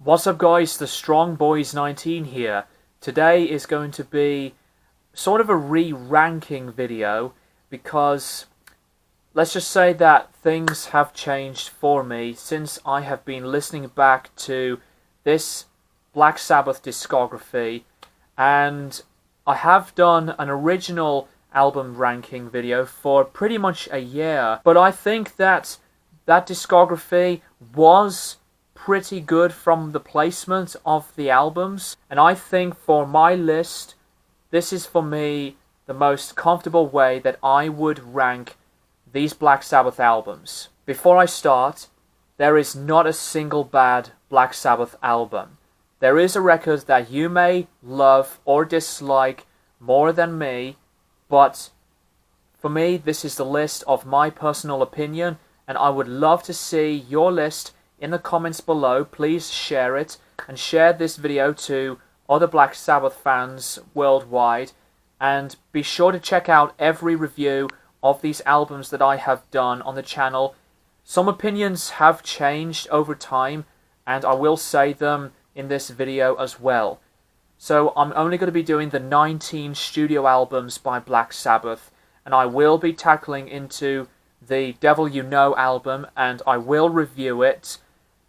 What's up guys, the Strong Boys 19 here. Today is going to be sort of a re-ranking video because let's just say that things have changed for me since I have been listening back to this Black Sabbath discography, and I have done an original album ranking video for pretty much a year, but I think that discography was pretty good from the placement of the albums, and I think for my list, this is for me the most comfortable way that I would rank these Black Sabbath albums. Before I start, there is not a single bad Black Sabbath album. There is a record that you may love or dislike more than me, but for me this is the list of my personal opinion, and I would love to see your list in the comments below. Please share it and share this video to other Black Sabbath fans worldwide, and be sure to check out every review of these albums that I have done on the channel. Some opinions have changed over time, and I will say them in this video as well. So I'm only going to be doing the 19 studio albums by Black Sabbath, and I will be tackling into the Devil You Know album, and I will review it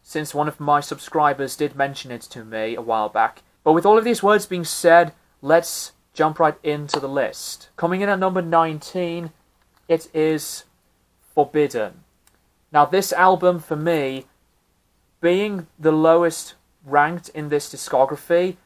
since one of my subscribers did mention it to me a while back. But with all of these words being said, let's jump right into the list. Coming in at number 19, it is Forbidden. Now this album, for me, being the lowest ranked in this discography,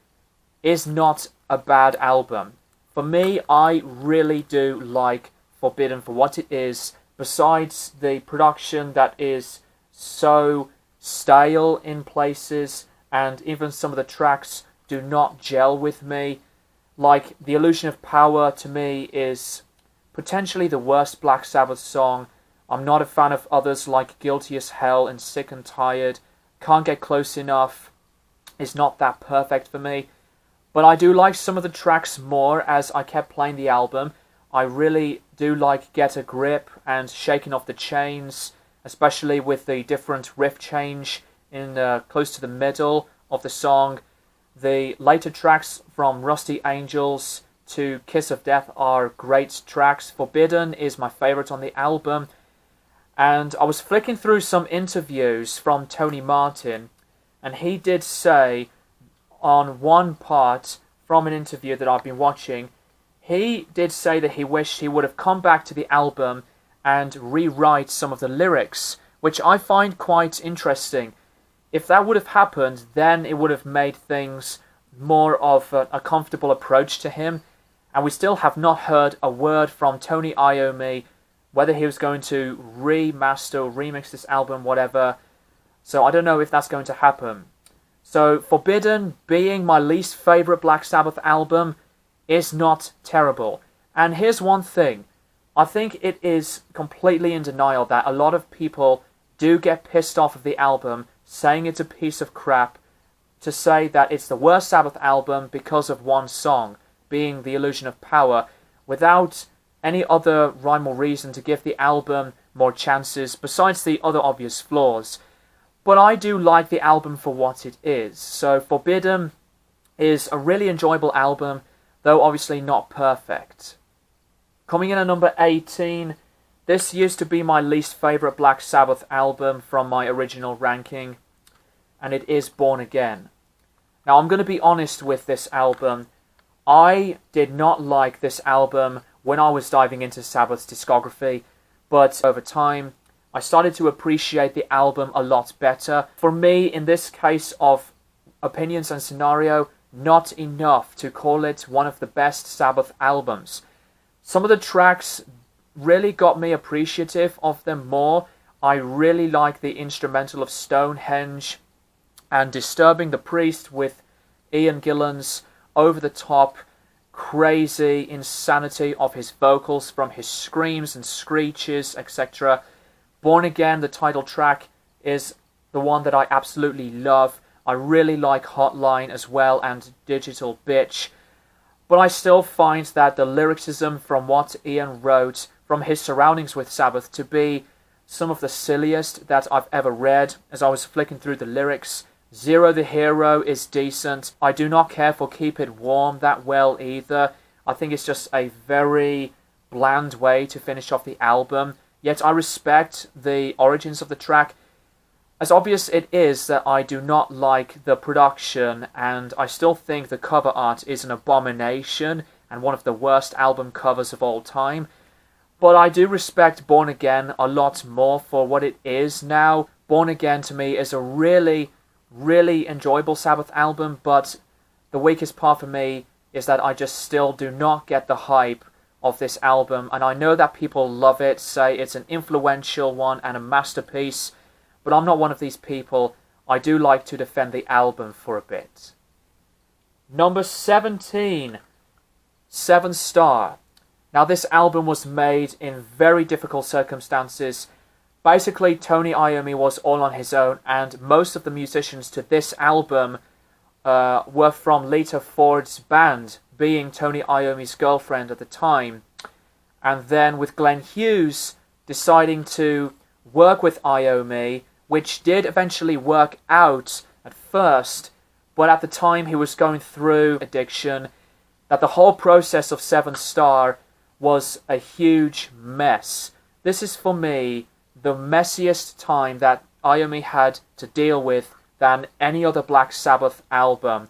is not a bad album. For me, I really do like Forbidden for what it is, besides the production that is so stale in places, and even some of the tracks do not gel with me. Like The Illusion of Power, to me, is potentially the worst Black Sabbath song. I'm not a fan of others like Guilty as Hell and Sick and Tired. Can't Get Close Enough is not that perfect for me. But I do like some of the tracks more as I kept playing the album. I really do like Get a Grip and Shaking Off the Chains, especially with the different riff change in close to the middle of the song. The later tracks from Rusty Angels to Kiss of Death are great tracks. Forbidden is my favourite on the album. And I was flicking through some interviews from Tony Martin, and he did say on one part from an interview that I've been watching, he did say that he wished he would have come back to the album and rewrite some of the lyrics, which I find quite interesting. If that would have happened, then it would have made things more of a comfortable approach to him, and we still have not heard a word from Tony Iommi whether he was going to remaster or remix this album, whatever. So I don't know if that's going to happen. So Forbidden, being my least favourite Black Sabbath album, is not terrible. And here's one thing. I think it is completely in denial that a lot of people do get pissed off of the album, saying it's a piece of crap, to say that it's the worst Sabbath album because of one song, being The Illusion of Power, without any other rhyme or reason to give the album more chances besides the other obvious flaws. But I do like the album for what it is. So Forbidden is a really enjoyable album, though obviously not perfect. Coming in at number 18, this used to be my least favourite Black Sabbath album from my original ranking, and it is Born Again. Now I'm going to be honest with this album. I did not like this album when I was diving into Sabbath's discography, but over time I started to appreciate the album a lot better. For me, in this case of opinions and scenario, not enough to call it one of the best Sabbath albums. Some of the tracks really got me appreciative of them more. I really like the instrumental of Stonehenge and Disturbing the Priest with Ian Gillan's over-the-top, crazy insanity of his vocals from his screams and screeches, etc. Born Again, the title track, is the one that I absolutely love. I really like Hotline as well and Digital Bitch. But I still find that the lyricism from what Ian wrote from his surroundings with Sabbath to be some of the silliest that I've ever read as I was flicking through the lyrics. Zero the Hero is decent. I do not care for Keep It Warm that well either. I think it's just a very bland way to finish off the album. Yet I respect the origins of the track. As obvious it is that I do not like the production, and I still think the cover art is an abomination and one of the worst album covers of all time. But I do respect Born Again a lot more for what it is now. Born Again to me is a really enjoyable Sabbath album, but the weakest part for me is that I just still do not get the hype of this album, and I know that people love it, say it's an influential one and a masterpiece, but I'm not one of these people. I do like to defend the album for a bit. Number 17, 7 Star. Now this album was made in very difficult circumstances. Basically, Tony Iommi was all on his own, and most of the musicians to this album were from Lita Ford's band, being Tony Iommi's girlfriend at the time. And then with Glenn Hughes deciding to work with Iommi, which did eventually work out at first, but at the time he was going through addiction, that the whole process of 7 Star was a huge mess. This is, for me, the messiest time that Iommi had to deal with than any other Black Sabbath album.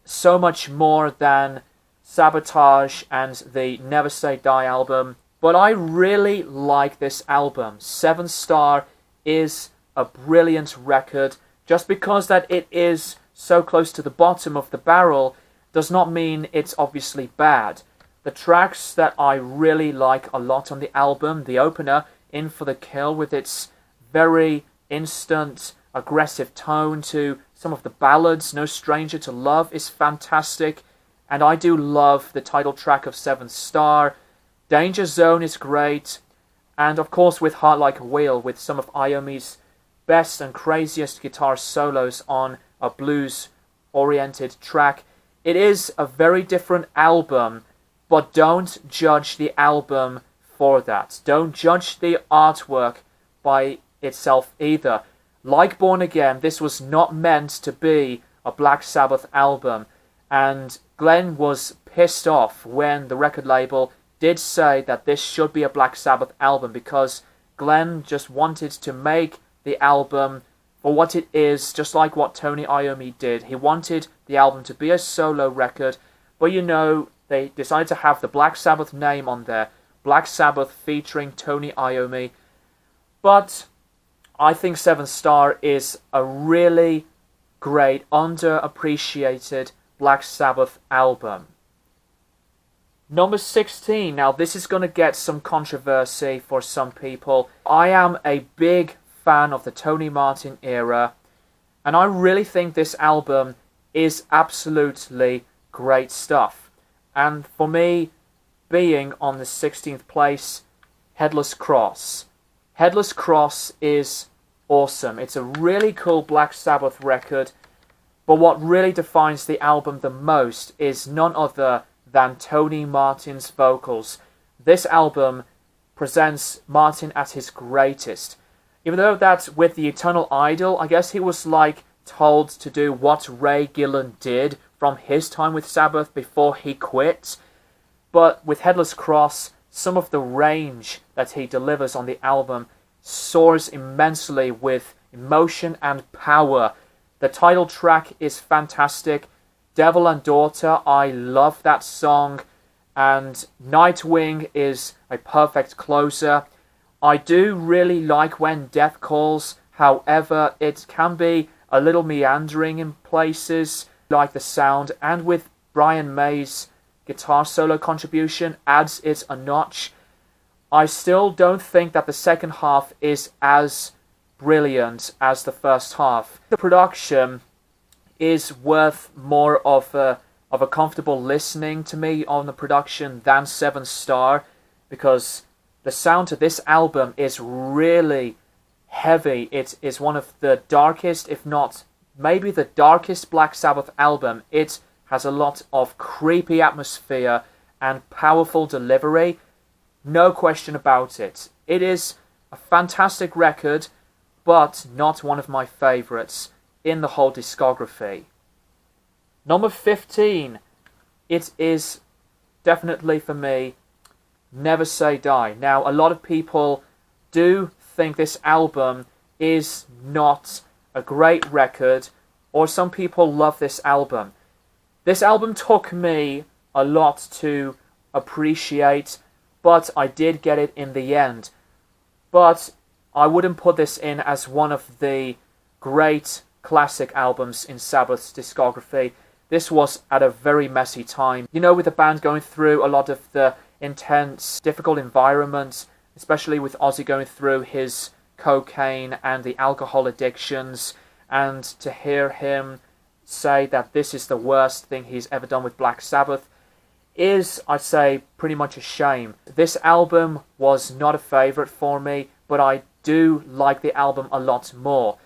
So much more than Sabotage and the Never Say Die album. But I really like this album. 7 Star is a brilliant record. Just because that it is so close to the bottom of the barrel does not mean it's obviously bad. The tracks that I really like a lot on the album, the opener, In for the Kill, with its very instant, aggressive tone, to some of the ballads, No Stranger to Love is fantastic, and I do love the title track of 7 Star. Danger Zone is great, and of course with Heart Like a Wheel, with some of Iommi's best and craziest guitar solos on a blues-oriented track. It is a very different album, but don't judge the album for that. Don't judge the artwork by itself either. Like Born Again, this was not meant to be a Black Sabbath album, and Glenn was pissed off when the record label did say that this should be a Black Sabbath album, because Glenn just wanted to make the album for what it is, just like what Tony Iommi did. He wanted the album to be a solo record, but you know, they decided to have the Black Sabbath name on there. Black Sabbath featuring Tony Iommi. But I think 7 Star is a really great, underappreciated Black Sabbath album. Number 16. Now this is going to get some controversy for some people. I am a big fan of the Tony Martin era, and I really think this album is absolutely great stuff. And for me, being on the 16th place, Headless Cross. Headless Cross is awesome. It's a really cool Black Sabbath record, but what really defines the album the most is none other than Tony Martin's vocals. This album presents Martin at his greatest. Even though that with the Eternal Idol, I guess he was like told to do what Ray Gillan did from his time with Sabbath before he quit. But with Headless Cross, some of the range that he delivers on the album soars immensely with emotion and power. The title track is fantastic. Devil and Daughter, I love that song. And Nightwing is a perfect closer. I do really like When Death Calls. However, it can be a little meandering in places, like the sound, and with Brian May's guitar solo contribution adds it a notch. I still don't think that the second half is as brilliant as the first half. The production is worth more of a comfortable listening to me on the production than 7 Star, because the sound to this album is really heavy. It is one of the darkest, if not maybe the darkest Black Sabbath album. It has a lot of creepy atmosphere and powerful delivery. No question about it. It is a fantastic record, but not one of my favourites. in the whole discography. Number 15, it is definitely for me Never Say Die. Now, a lot of people do think this album is not a great record, or some people love this album. This album took me a lot to appreciate, but I did get it in the end. But I wouldn't put this in as one of the great classic albums in Sabbath's discography. This was at a very messy time. You know, with the band going through a lot of the intense, difficult environments, especially with Ozzy going through his cocaine and the alcohol addictions, and to hear him say that this is the worst thing he's ever done with Black Sabbath is, I'd say, pretty much a shame. This album was not a favourite for me, but I do like the album a lot more.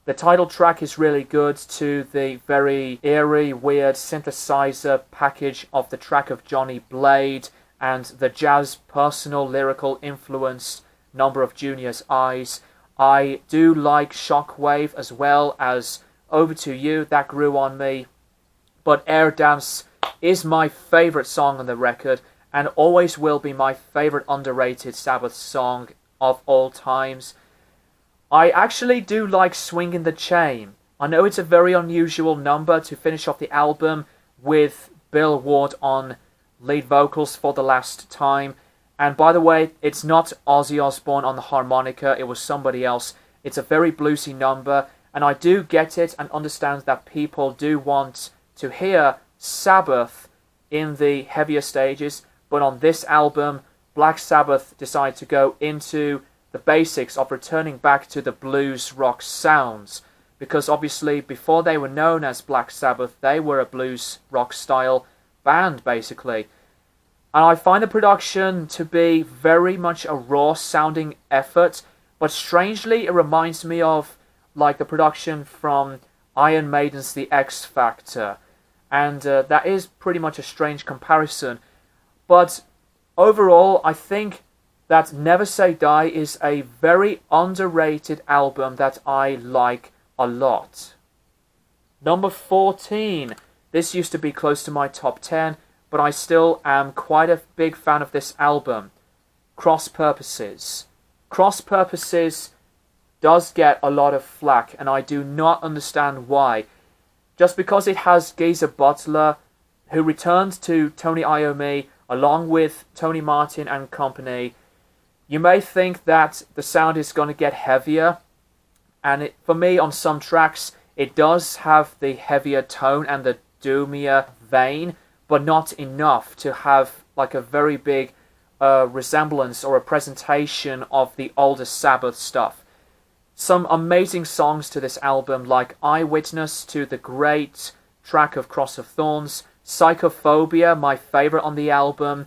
The title track is really good, to the very eerie, weird synthesizer package of the track of Johnny Blade and the jazz, personal, lyrical influenced number of Junior's Eyes. I do like Shockwave as well as Over to You, that grew on me. But Air Dance is my favourite song on the record and always will be my favourite underrated Sabbath song of all times. I actually do like Swingin' the Chain. I know it's a very unusual number to finish off the album with Bill Ward on lead vocals for the last time. And by the way, it's not Ozzy Osbourne on the harmonica, it was somebody else. It's a very bluesy number, and I do get it and understand that people do want to hear Sabbath in the heavier stages, but on this album, Black Sabbath decided to go into the basics of returning back to the blues rock sounds, because obviously before they were known as Black Sabbath, they were a blues rock style band basically. And I find the production to be very much a raw sounding effort, but strangely it reminds me of like the production from Iron Maiden's The X Factor, and that is pretty much a strange comparison. But overall, I think that Never Say Die is a very underrated album that I like a lot. Number 14. This used to be close to my top 10, but I still am quite a big fan of this album. Cross Purposes. Cross Purposes does get a lot of flack, and I do not understand why. Just because it has Geezer Butler, who returned to Tony Iommi along with Tony Martin and company, you may think that the sound is going to get heavier, and for me on some tracks it does have the heavier tone and the doomier vein, but not enough to have like a very big resemblance or a presentation of the older Sabbath stuff. Some amazing songs to this album, like Eyewitness to the great track of Cross of Thorns, Psychophobia, my favourite on the album,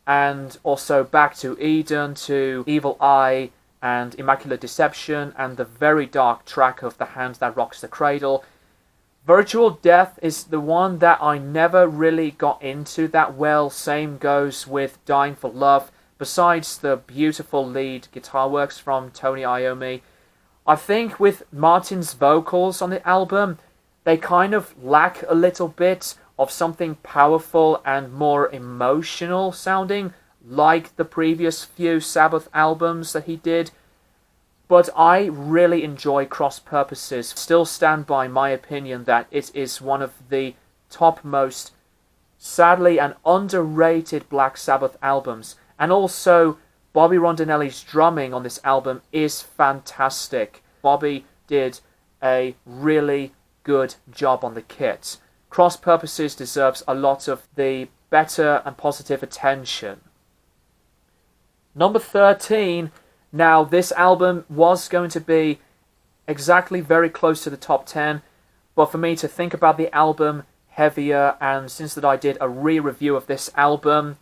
and also Back to Eden to Evil Eye and Immaculate Deception, and the very dark track of The Hand That Rocks the Cradle. Virtual Death is the one that I never really got into that well. Same goes with Dying for Love, besides the beautiful lead guitar works from Tony Iommi. I think with Martin's vocals on the album, they kind of lack a little bit of something powerful and more emotional sounding, like the previous few Sabbath albums that he did. But I really enjoy Cross Purposes. Still stand by my opinion that it is one of the topmost, sadly, and underrated Black Sabbath albums. And also, Bobby Rondinelli's drumming on this album is fantastic. Bobby did a really good job on the kit. Cross Purposes deserves a lot of the better and positive attention. Number 13. Now, this album was going to be exactly very close to the top 10, but for me to think about the album heavier, and since that I did a re-review of this album,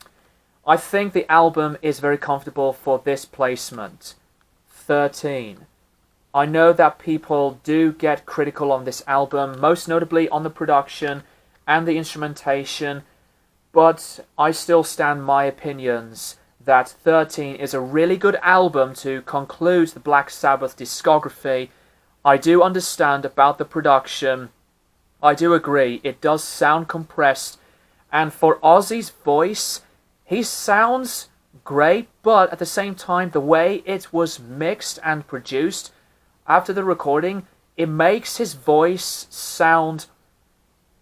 I think the album is very comfortable for this placement. 13. I know that people do get critical on this album, most notably on the production and the instrumentation, but I still stand my opinions that 13 is a really good album to conclude the Black Sabbath discography. I do understand about the production. I do agree, it does sound compressed. And for Ozzy's voice, he sounds great, but at the same time, the way it was mixed and produced after the recording, it makes his voice sound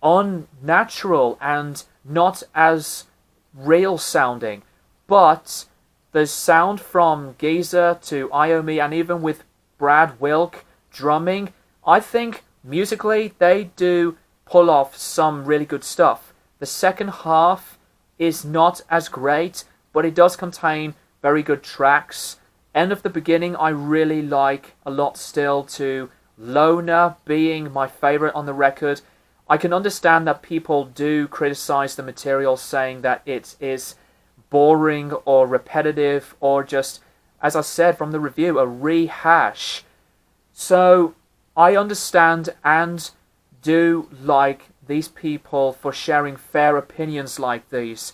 unnatural and not as real sounding. But the sound from Geezer to Iommi, and even with Brad Wilk drumming, I think musically they do pull off some really good stuff. The second half is not as great, but it does contain very good tracks. End of the Beginning I really like a lot still, to Loner being my favourite on the record. I can understand that people do criticise the material, saying that it is boring or repetitive or just, as I said from the review, a rehash. So I understand and do like these people for sharing fair opinions like these.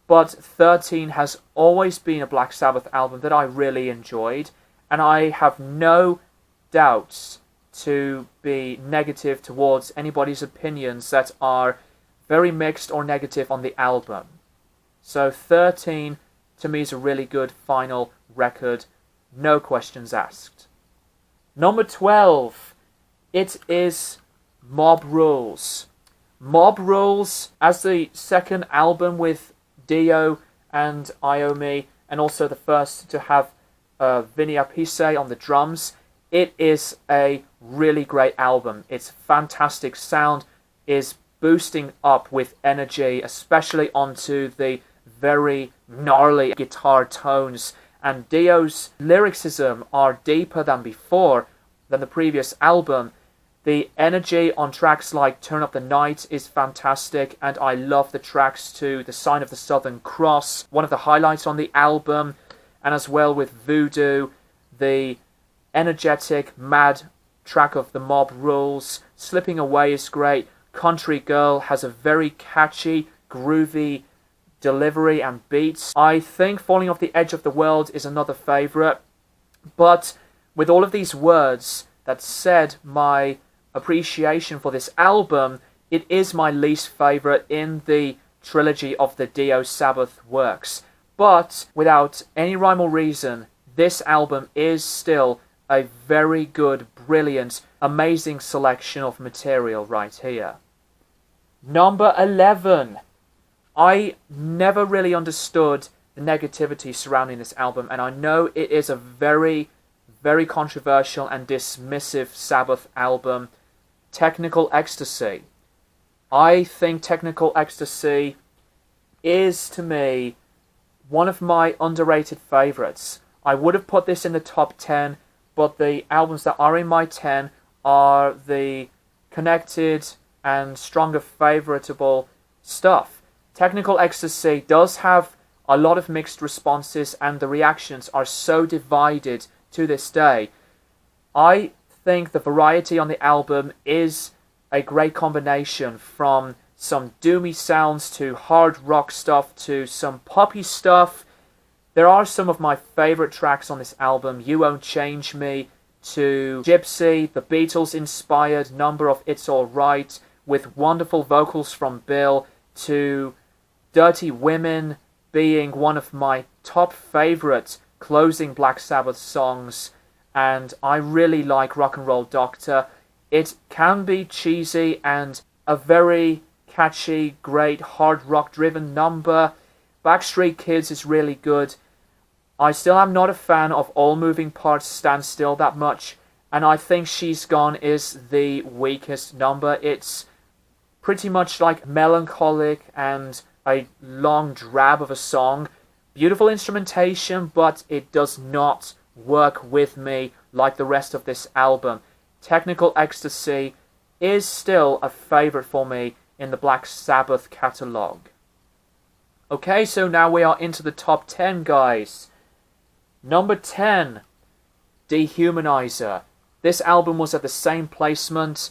But 13 has always been a Black Sabbath album that I really enjoyed, and I have no doubts to be negative towards anybody's opinions that are very mixed or negative on the album. So 13 to me is a really good final record, no questions asked. Number 12, it is Mob Rules. Mob Rules, as the second album with Dio and Iommi, and also the first to have Vinny Appice on the drums, it is a really great album. Its fantastic sound is boosting up with energy, especially onto the very gnarly guitar tones. And Dio's lyricism are deeper than before, than the previous album. The energy on tracks like Turn Up the Night is fantastic, and I love the tracks to The Sign of the Southern Cross, one of the highlights on the album, and as well with Voodoo, the energetic, mad track of the Mob Rules. Slipping Away is great. Country Girl has a very catchy, groovy delivery and beats. I think Falling Off the Edge of the World is another favourite, but with all of these words that said my appreciation for this album, it is my least favourite in the trilogy of the Dio Sabbath works. But without any rhyme or reason, this album is still a very good, brilliant, amazing selection of material right here. Number 11. I never really understood the negativity surrounding this album, and I know it is a very, very controversial and dismissive Sabbath album. Technical Ecstasy. I think Technical Ecstasy is, to me, one of my underrated favourites. I would have put this in the top 10, but the albums that are in my 10 are the connected and stronger favoritable stuff. Technical Ecstasy does have a lot of mixed responses, and the reactions are so divided to this day. I think the variety on the album is a great combination, from some doomy sounds to hard rock stuff to some poppy stuff. There are some of my favourite tracks on this album, You Won't Change Me, to Gypsy, the Beatles-inspired number of It's Alright, with wonderful vocals from Bill, to Dirty Women being one of my top favourite closing Black Sabbath songs, and I really like Rock and Roll Doctor. It can be cheesy and a very catchy, great hard rock driven number. Backstreet Kids is really good. I still am not a fan of All Moving Parts Stand Still that much, and I think She's Gone is the weakest number. It's pretty much like melancholic and a long drab of a song. Beautiful instrumentation, but it does not work with me like the rest of this album. Technical Ecstasy is still a favourite for me in the Black Sabbath catalogue. Okay, so now we are into the top 10, guys. Number 10, Dehumanizer. This album was at the same placement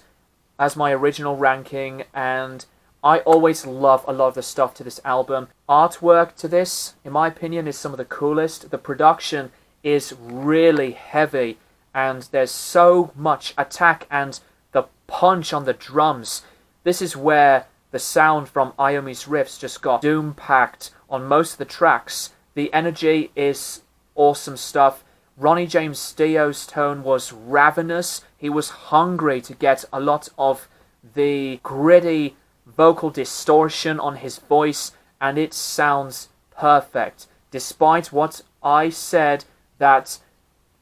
as my original ranking, and I always love a lot of the stuff to this album. Artwork to this, in my opinion, is some of the coolest. The production is really heavy and there's so much attack and the punch on the drums. This is where the sound from Iommi's riffs just got doom-packed on most of the tracks. The energy is awesome stuff. Ronnie James Dio's tone was ravenous. He was hungry to get a lot of the gritty vocal distortion on his voice, and it sounds perfect. Despite what I said, that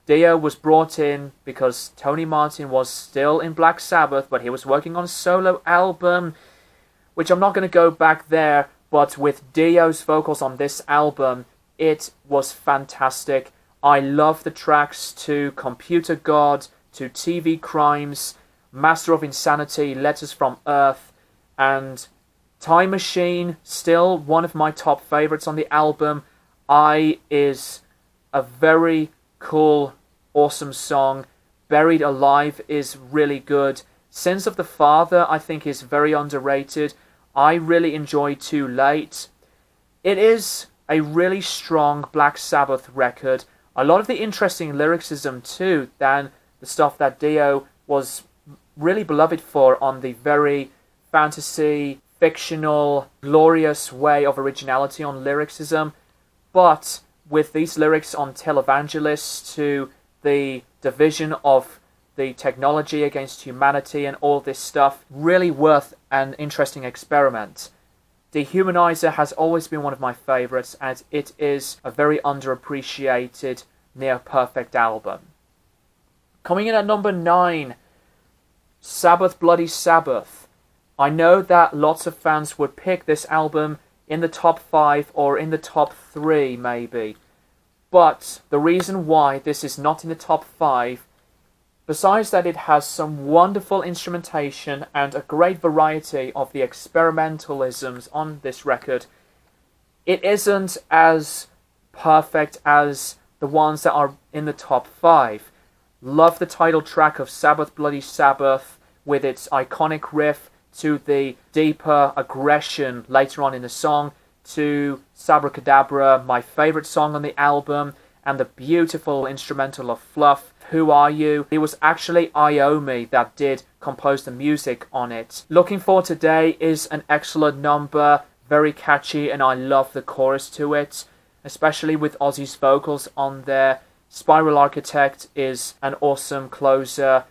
Dio was brought in because Tony Martin was still in Black Sabbath, but he was working on a solo album, which I'm not going to go back there, but with Dio's vocals on this album, it was fantastic. I love the tracks to Computer God, to TV Crimes, Master of Insanity, Letters from Earth, and Time Machine, still one of my top favorites on the album. Is a very cool, awesome song. Buried Alive is really good. Sins of the Father, I think, is very underrated. I really enjoy Too Late. It is a really strong Black Sabbath record. A lot of the interesting lyricism too, than the stuff that Dio was really beloved for on the very fantasy, fictional, glorious way of originality on lyricism. But with these lyrics on Televangelists, to the division of the technology against humanity and all this stuff, really worth an interesting experiment. Dehumanizer has always been one of my favourites, and it is a very underappreciated, near-perfect album. Coming in at number 9, Sabbath Bloody Sabbath. I know that lots of fans would pick this album in the top 5 or in the top 3 maybe. But the reason why this is not in the top 5, besides that it has some wonderful instrumentation and a great variety of the experimentalisms on this record, it isn't as perfect as the ones that are in the top 5. Love the title track of Sabbath Bloody Sabbath with its iconic riff, to the deeper aggression later on in the song, to Sabracadabra, my favourite song on the album, and the beautiful instrumental of Fluff, Who Are You? It was actually Iommi that did compose the music on it. Looking For Today is an excellent number, very catchy, and I love the chorus to it, especially with Ozzy's vocals on there. Spiral Architect is an awesome closer.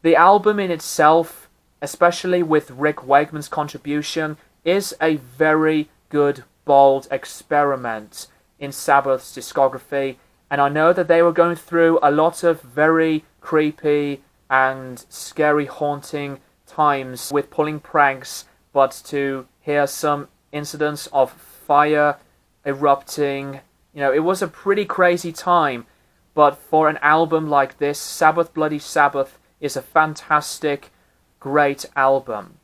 The album in itself, especially with Rick Wakeman's contribution, is a very good, bold experiment in Sabbath's discography. And I know that they were going through a lot of very creepy and scary, haunting times with pulling pranks, but to hear some incidents of fire erupting, it was a pretty crazy time. But for an album like this, Sabbath Bloody Sabbath is a fantastic, great album.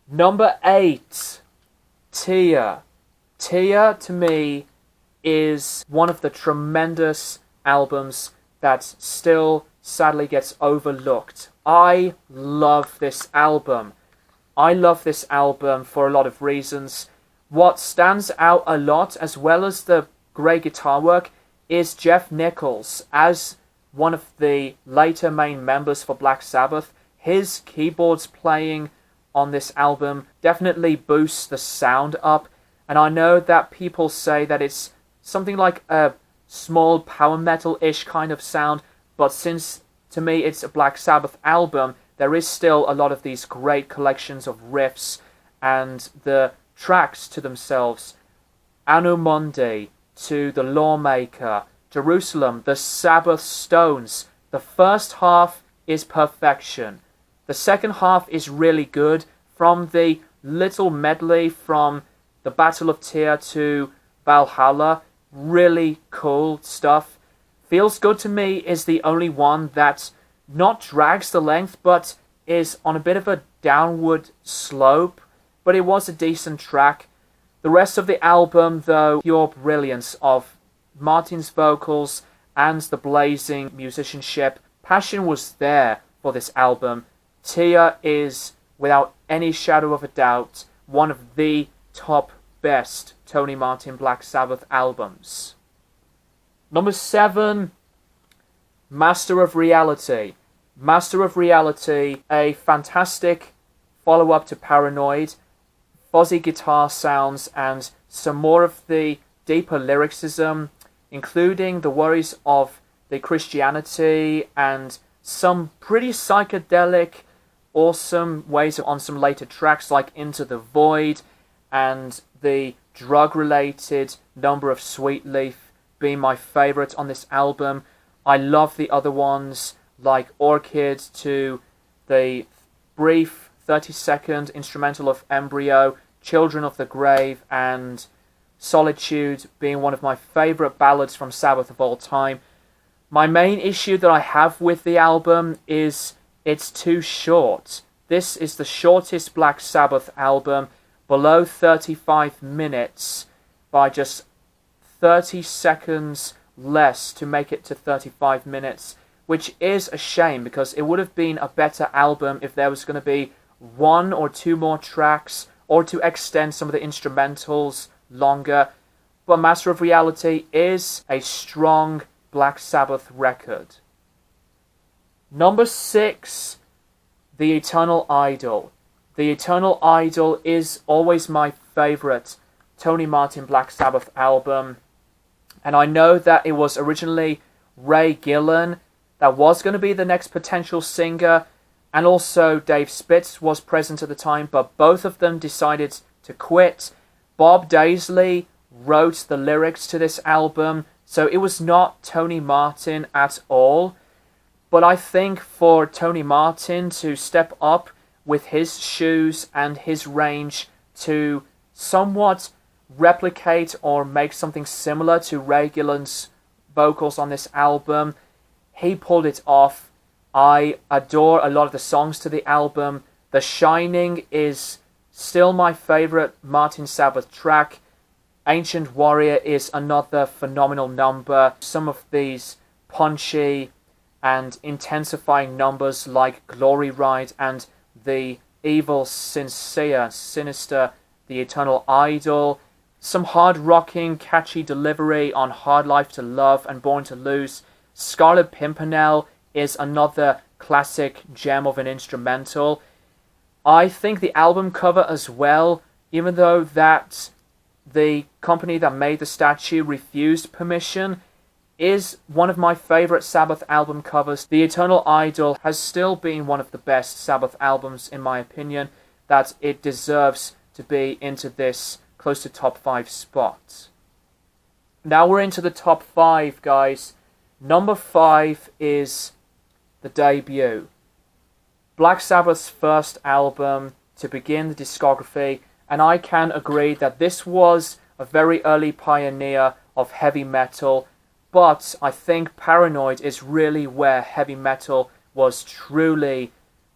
Number 8, Tear. Tear, to me, is one of the tremendous albums that still sadly gets overlooked. I love this album. I love this album for a lot of reasons. What stands out a lot, as well as the great guitar work, is Jeff Nichols as one of the later main members for Black Sabbath. His keyboards playing on this album definitely boosts the sound up, and I know that people say that it's something like a small power metal-ish kind of sound, but since to me it's a Black Sabbath album, there is still a lot of these great collections of riffs, and the tracks to themselves, Anu Mundi, to The Lawmaker, Jerusalem, The Sabbath Stones. The first half is perfection. The second half is really good. From the little medley from the Battle of Tyr to Valhalla, really cool stuff. Feels Good to Me is the only one that not drags the length, but is on a bit of a downward slope, but it was a decent track. The rest of the album, though, pure brilliance of Martin's vocals and the blazing musicianship. Passion was there for this album. Tear is, without any shadow of a doubt, one of the top best Tony Martin Black Sabbath albums. Number 7, Master of Reality. Master of Reality, a fantastic follow-up to Paranoid, fuzzy guitar sounds, and some more of the deeper lyricism, including the worries of the Christianity and some pretty psychedelic, awesome ways on some later tracks like Into the Void and the drug-related number of Sweet Leaf being my favourite on this album. I love the other ones like Orchid to the brief 30-second instrumental of Embryo, Children of the Grave, and Solitude being one of my favourite ballads from Sabbath of all time. My main issue that I have with the album is it's too short. This is the shortest Black Sabbath album, below 35 minutes, by just 30 seconds less to make it to 35 minutes, which is a shame because it would have been a better album if there was going to be one or two more tracks or to extend some of the instrumentals longer. But Master of Reality is a strong Black Sabbath record. Number 6, The Eternal Idol. The Eternal Idol is always my favourite Tony Martin Black Sabbath album. And I know that it was originally Ray Gillen that was going to be the next potential singer, and also Dave Spitz was present at the time, but both of them decided to quit. Bob Daisley wrote the lyrics to this album, so it was not Tony Martin at all. But I think for Tony Martin to step up with his shoes and his range to somewhat replicate or make something similar to Ray Gillen's vocals on this album, he pulled it off. I adore a lot of the songs to the album. The Shining is still my favourite Martin Sabbath track. Ancient Warrior is another phenomenal number. Some of these punchy and intensifying numbers like Glory Ride and the Evil Sinister, The Eternal Idol. Some hard-rocking, catchy delivery on Hard Life to Love and Born to Lose. Scarlet Pimpernel is another classic gem of an instrumental. I think the album cover as well, even though that the company that made the statue refused permission, is one of my favourite Sabbath album covers. The Eternal Idol has still been one of the best Sabbath albums in my opinion, that it deserves to be into this close to top 5 spot. Now we're into the top 5, guys. Number 5 is the debut. Black Sabbath's first album to begin the discography, and I can agree that this was a very early pioneer of heavy metal, but I think Paranoid is really where heavy metal was truly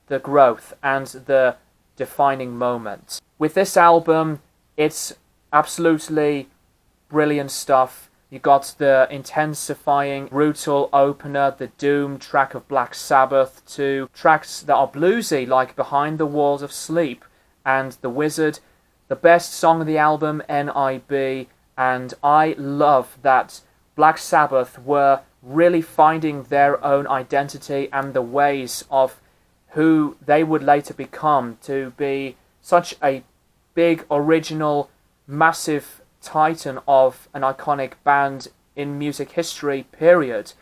the growth and the defining moment. With this album, it's absolutely brilliant stuff. You got the intensifying, brutal opener, the Doom track of Black Sabbath, to tracks that are bluesy like Behind the Walls of Sleep and The Wizard. The best song of the album, N.I.B., and I love that Black Sabbath were really finding their own identity and the ways of who they would later become to be such a big, original, massive titan of an iconic band in music history, period.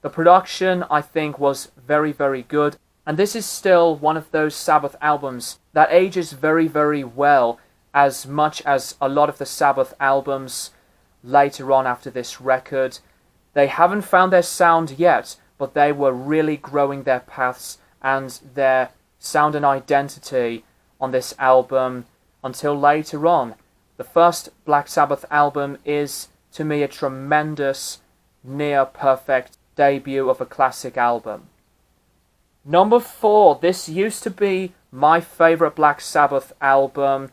The production, I think, was very, very good, and this is still one of those Sabbath albums that ages very, very well, as much as a lot of the Sabbath albums later on after this record. They haven't found their sound yet, but they were really growing their paths and their sound and identity on this album until later on. The first Black Sabbath album is, to me, a tremendous, near-perfect debut of a classic album. Number 4, this used to be my favourite Black Sabbath album,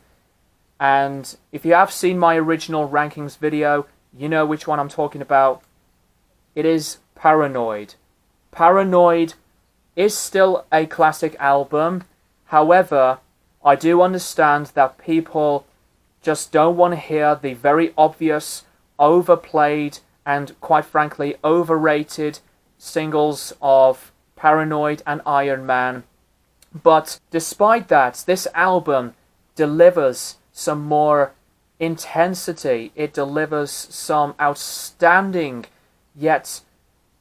and if you have seen my original rankings video, you know which one I'm talking about. It is Paranoid. Paranoid is still a classic album. However, I do understand that people just don't want to hear the very obvious, overplayed, and quite frankly, overrated singles of Paranoid and Iron Man. But despite that, this album delivers some more intensity. It delivers some outstanding yet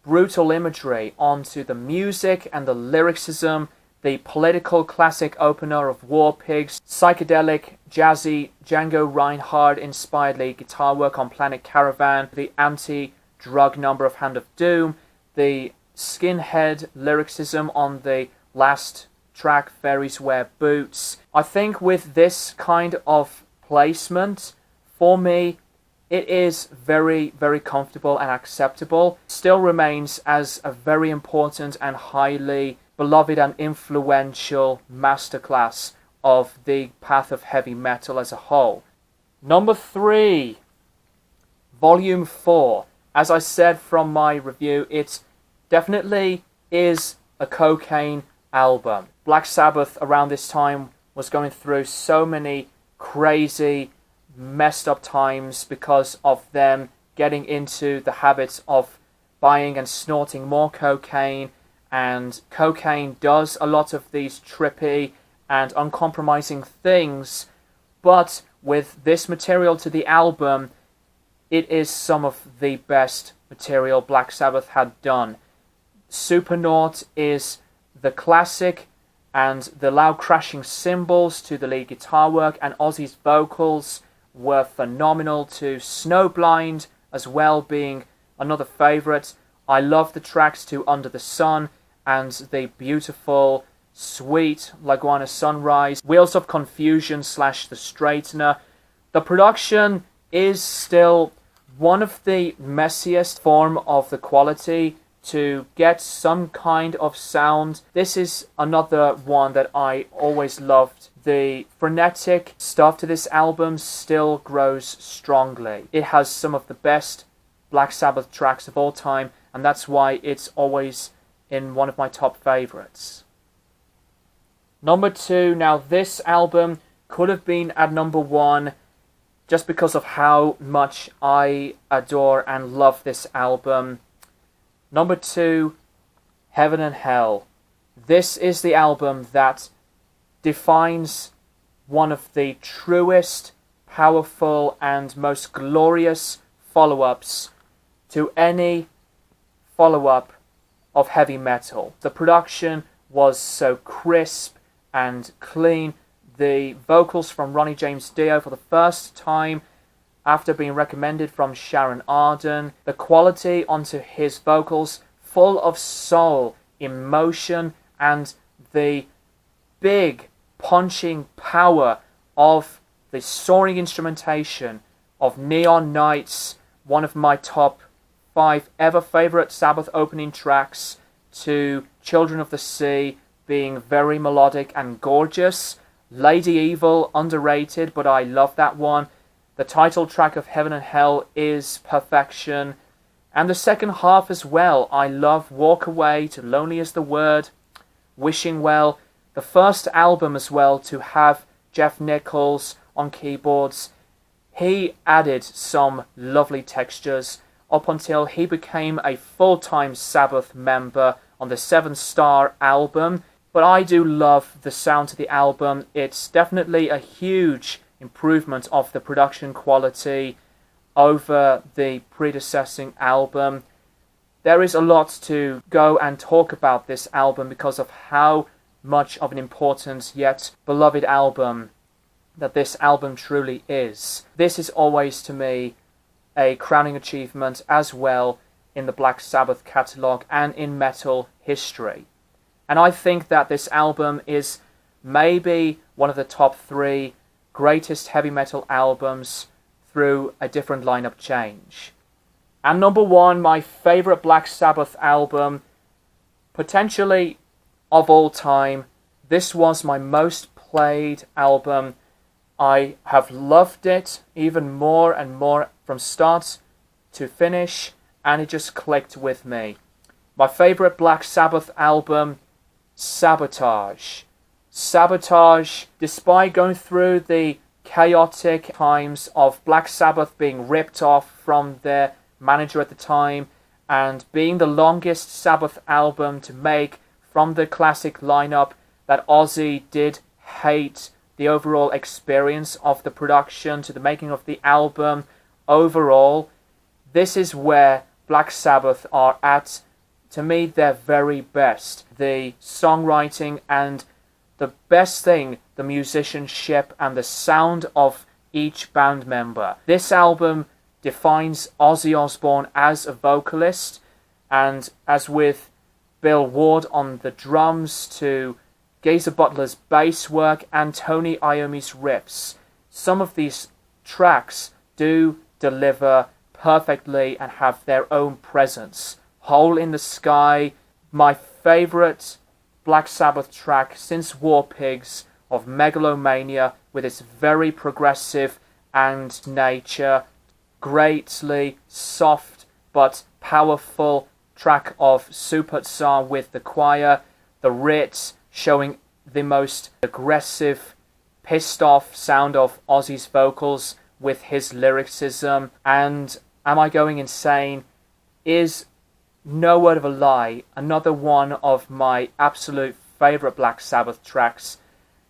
brutal imagery onto the music and the lyricism, the political classic opener of War Pigs, psychedelic, jazzy, Django Reinhardt-inspired lead guitar work on Planet Caravan, the anti-drug number of Hand of Doom, the skinhead lyricism on the last track, Fairies Wear Boots. I think with this kind of placement, for me, it is very, very comfortable and acceptable. Still remains as a very important and highly beloved and influential masterclass of the path of heavy metal as a whole. Number 3, Volume 4. As I said from my review, it definitely is a cocaine album. Black Sabbath around this time was going through so many crazy, messed up times because of them getting into the habits of buying and snorting more cocaine, and cocaine does a lot of these trippy and uncompromising things, but with this material to the album, it is some of the best material Black Sabbath had done. Supernaut is the classic, and the loud crashing cymbals to the lead guitar work, and Ozzy's vocals were phenomenal to Snowblind as well, being another favourite. I love the tracks to Under the Sun and the beautiful, sweet Laguana Sunrise, Wheels of Confusion / The Straightener. The production is still one of the messiest form of the quality to get some kind of sound. This is another one that I always loved. The frenetic stuff to this album still grows strongly. It has some of the best Black Sabbath tracks of all time, and that's why it's always in one of my top favorites. Number 2, now this album could have been at number 1 just because of how much I adore and love this album. Number 2, Heaven and Hell. This is the album that defines one of the truest, powerful, and most glorious follow-ups to any follow-up of heavy metal. The production was so crisp and clean. The vocals from Ronnie James Dio for the first time after being recommended from Sharon Arden. The quality onto his vocals, full of soul, emotion, and the big punching power of the soaring instrumentation of Neon Nights, one of my top 5 ever favorite Sabbath opening tracks, to Children of the Sea being very melodic and gorgeous. Lady Evil, underrated, but I love that one. The title track of Heaven and Hell is perfection. And the second half as well. I love Walk Away, To Lonely Is the Word, Wishing Well. The first album as well to have Jeff Nichols on keyboards. He added some lovely textures up until he became a full-time Sabbath member on the 7 Star album. But I do love the sound to the album. It's definitely a huge improvement of the production quality over the predecessing album. There is a lot to go and talk about this album because of how much of an important yet beloved album that this album truly is. This is always to me a crowning achievement as well in the Black Sabbath catalogue and in metal history. And I think that this album is maybe one of the top 3 greatest heavy metal albums through a different lineup change. And number 1, my favourite Black Sabbath album, potentially of all time. This was my most played album. I have loved it even more and more from start to finish, and it just clicked with me. My favourite Black Sabbath album, Sabotage. Sabotage, despite going through the chaotic times of Black Sabbath being ripped off from their manager at the time and being the longest Sabbath album to make from the classic lineup, that Ozzy did hate the overall experience of the production to the making of the album overall. This is where Black Sabbath are at, to me, their very best. The songwriting and the best thing, the musicianship and the sound of each band member. This album defines Ozzy Osbourne as a vocalist, and as with Bill Ward on the drums to Geezer Butler's bass work and Tony Iommi's riffs, some of these tracks do deliver perfectly and have their own presence. Hole in the Sky, my favourite Black Sabbath track since War Pigs, of Megalomania, with its very progressive and nature, greatly soft but powerful track of Superstar with the choir, the Ritz showing the most aggressive, pissed off sound of Ozzy's vocals with his lyricism, and Am I Going Insane is no word of a lie, another one of my absolute favourite Black Sabbath tracks.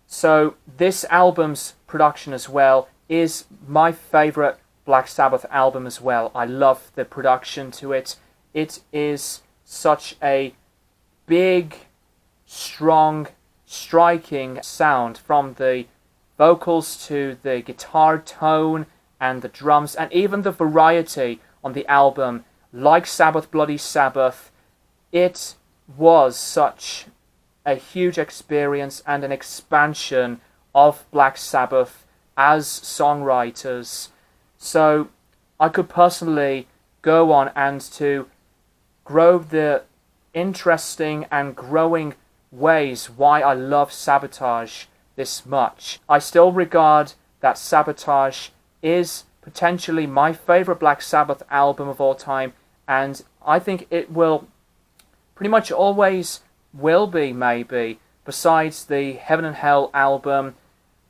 So this album's production as well is my favourite Black Sabbath album as well. I love the production to it. It is such a big, strong, striking sound, from the vocals to the guitar tone and the drums, and even the variety on the album. Like Sabbath Bloody Sabbath, it was such a huge experience and an expansion of Black Sabbath as songwriters. So I could personally go on and to grow the interesting and growing ways why I love Sabotage this much. I still regard that Sabotage is potentially my favourite Black Sabbath album of all time, and I think it will pretty much always will be, maybe, besides the Heaven and Hell album,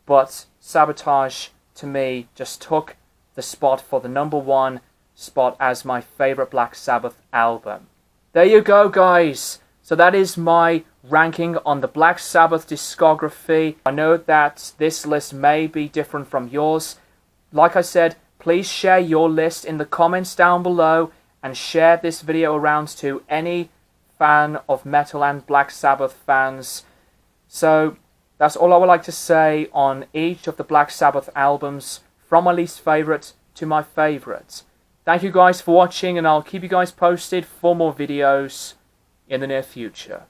but Sabotage to me just took the spot for the #1 spot as my favourite Black Sabbath album. There you go, guys. So that is my ranking on the Black Sabbath discography. I know that this list may be different from yours. Like I said, please share your list in the comments down below and share this video around to any fan of metal and Black Sabbath fans. So that's all I would like to say on each of the Black Sabbath albums, from my least favourite to my favourite. Thank you guys for watching, and I'll keep you guys posted for more videos in the near future.